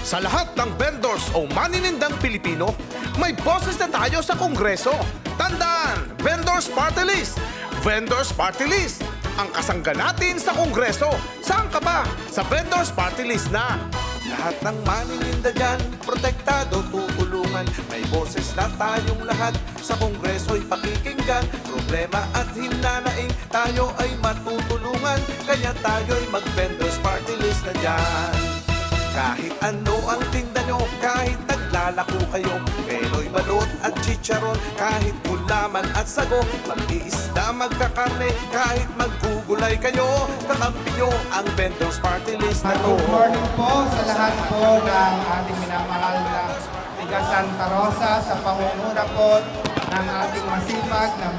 Sa lahat ng vendors o maninindang Pilipino, may boses na tayo sa Kongreso. Tandaan, Vendors Party List! Vendors Party List! Ang kasangga natin sa Kongreso. Saan ka ba? Sa Vendors Party List na. Lahat ng manininda dyan, protektado, tutulungan. May boses na tayong lahat, sa Kongreso'y pakikinggan. Problema at hinanaing, tayo ay matutulungan. Kaya tayo'y mag-Vendors Party List na dyan. Kahit ano ang tinda nyo, kahit naglalako kayo, pero'y balot at chicharon, kahit gulaman at sago, mag-iisda, magkakarne, kahit maggugulay kayo, kakampi nyo ang Vendors Party List na to. Good morning po sa lahat po ng ating minamahal na Tiga Santa Rosa sa pangunguna po ng ating masipag na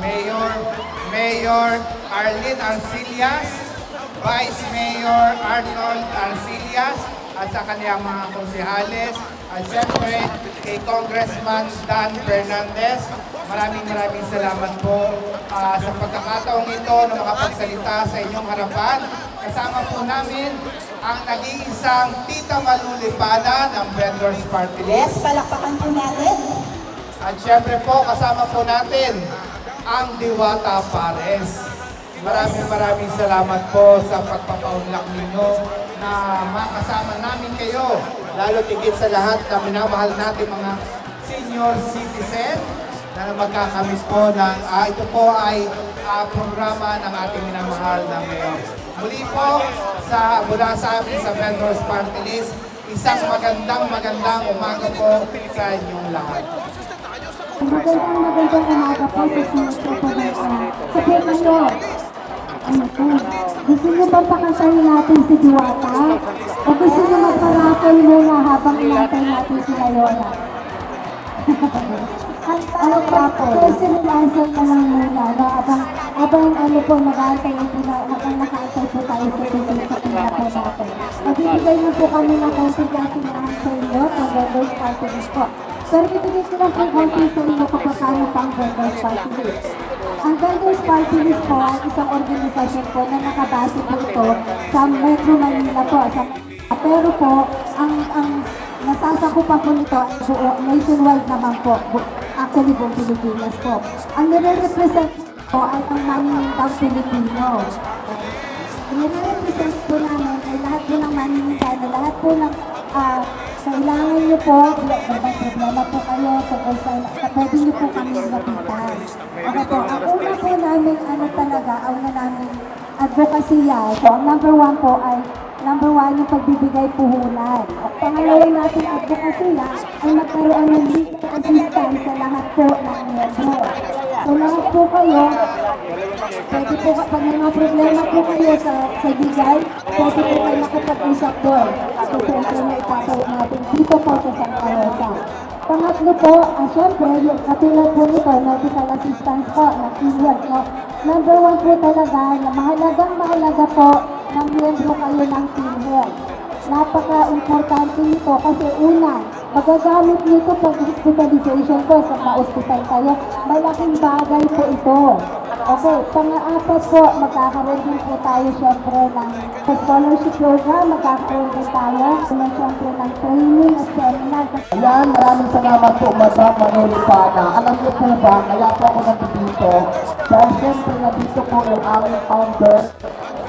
Mayor Arlene Arcillas, Vice Mayor Arnold Arcillas, at sa kanyang mga konsehales, at siyempre kay Congressman Dan Fernandez. Maraming salamat po sa pagkakataong ito na makapagsalita sa inyong harapan. Kasama po namin ang nag-iisang Tita Malulipana ng Vendors Party List. Yes, palakpakan po natin. At siyempre po, kasama po natin ang Diwata Pares. Maraming salamat po sa pagpapaunlak ninyo na makasama namin kayo. Lalo tigit sa lahat na minamahal natin mga senior citizen na magkakamis po ng ito po ay programa ng ating minamahal na mayor. Muli po mula sa amin sa Vendors Party List, isang magandang umaga po sa inyong lahat. Magandang umaga po sa Mayor. Gusto niyo ba pakantahin natin si Diwata? O gusto niyo magparakol muna habang inantay natin si Layona? Ano pa po? Question and answer na lang muna. No? Habang ano po, nag-aantay po na, habang naka-antay po tayo sa pinaka natin. Magbibigay niyo po kami ng konting kasi na answer niyo ng Vendors Party List po. Pero bibigay ko lang po konting sa inyo kapag paano pang Vendors Party List. Ang Vendors Party List po ay isang organisasyon po na nakabase po ito sa Metro Manila po. Pero po, ang nasasakupan po nito ay nationwide naman po. Actually buong Pilipinas po. Ang nire-represent po ay ang maninindang Pilipino. Ang nire-represent po namin ay lahat po ng maninindang, lahat po ng kailangan niyo po, may problema po kayo, pwede niyo po kami lapitan. Okay po, ang una po namin, ang una namin advokasya. So, ang number one yung pagbibigay puhunan. At pangalawa natin advokasya ay magkaroon ng legal assistance sa lahat po ng miyembro. So, lahat po kayo, pwede po, pag may mga problema po kayo sa legal, pwede po kayo makapag-usap doon. So, siyempre may ipapawin natin dito po sa Santa Rosa. Pangatlo po, syempre, yung katulad po nito, medical assistance po, ng PhilHealth, no? Number one po talaga, na mahalaga po ng miyembro kayo ng PhilHealth. Napaka-importante nito kasi una, magagamit nito pag hospitalization po sa ma-hospital kayo. Malaking bagay po ito. Okay, pang-apat po, magkakaroon din po tayo syempre ng scholarship program, magkakaroon din tayo syempre ng training at seminar. Ayan, maraming salamat po, Madam Manolipana. Alam niyo po ba, kaya po ako nandito, dahil siyempre nandito po yung aming founder,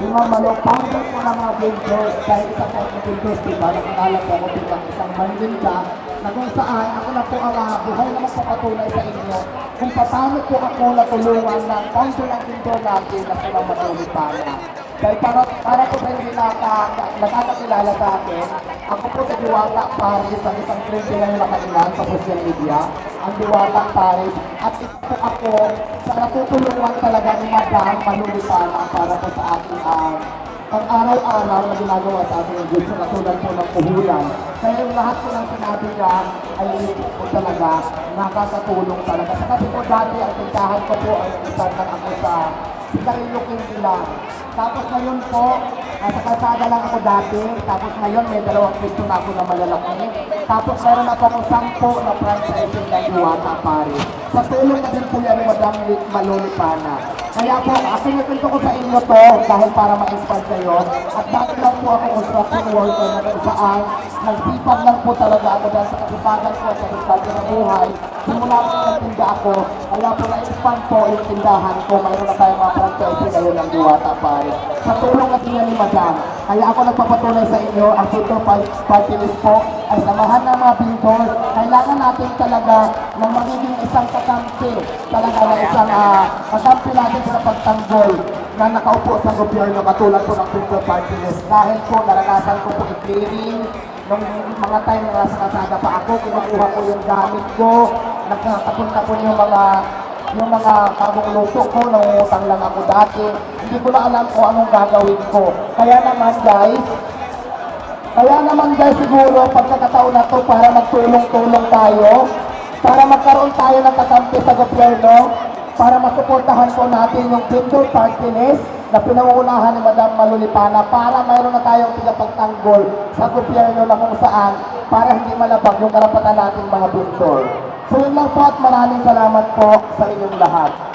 yung Ma'am Malo, founder po ng mga vendors, dahil isa po ng vendors, diba, nakakala po ako bilang isang maninda, na kung saan ako na po ang buhay na magpapatunay sa inyo kung paano po ako natulungan ng founder ng vendor natin na silang Manolipana. Dahil para po sa hindi nakakakilala sa akin, ako po sa Diwata Paris, ang isang trend na nakailan sa social media, ang Diwata Paris, at ito po ako sa natutulungan talaga ni Madam Manolipana para po sa ating pang-araw-araw na ginagawa sa ating Diyos sa katulad po ng puhulan. Kaya yung lahat po ng sinabi niya ay po talaga nakakatulong talaga. Sa kasi po dati ang tindahan ko po ay isantan ako sa Sigarillo Quintila. Tapos ngayon po, sa kalsada lang ako dati. Tapos ngayon may 2 pisto na ako na malalaki. Tapos meron na po ako 10 na franchising ng Diwata Paris. Sa tulong na din po yan ni Madam Manolipana. Kaya po, pinipinto ko sa inyo to dahil para ma-expand kayo. At dati lang po ako construction worker na kung saan nagsipag lang po talaga ako dahil sa kasipagan ko sa resulta ng buhay. Simula po nagtinda ako, kaya po na-expand po yung tindahan ko. Mayroon na tayong mga franchise ngayon ng Diwata pare. Sa tulong na niya ni Madam. Kaya ako nagpapatunay sa inyo, ang Vendor Party List po ay samahan ng mga vendor. Kailangan natin talaga ng magiging isang kakampi. Talaga na isang kakampi natin sa pagtanggol na nakaupo sa gobyerno katulad po ng Vendor Party List. Dahil po naranasan ko po i-clearing nung mga time na nasa kasada pa ako, kinukuha ko yung gamit ko, nagkakapunta ko yung mga bagong luto ko, nangungutang lang ako dati. Hindi ko na alam kung anong gagawin ko. Kaya naman guys, siguro pagkakataon na to para magtulong-tulong tayo, para magkaroon tayo ng kakampi sa gobyerno, para masuportahan po natin yung Vendor Party List na pinangungunahan ni Madam Malulipana para mayroon na tayong tigapagtanggol sa gobyerno na kung saan para hindi malabag yung karapatan nating mga vendor. So yun lang po at maraming salamat po sa inyong lahat.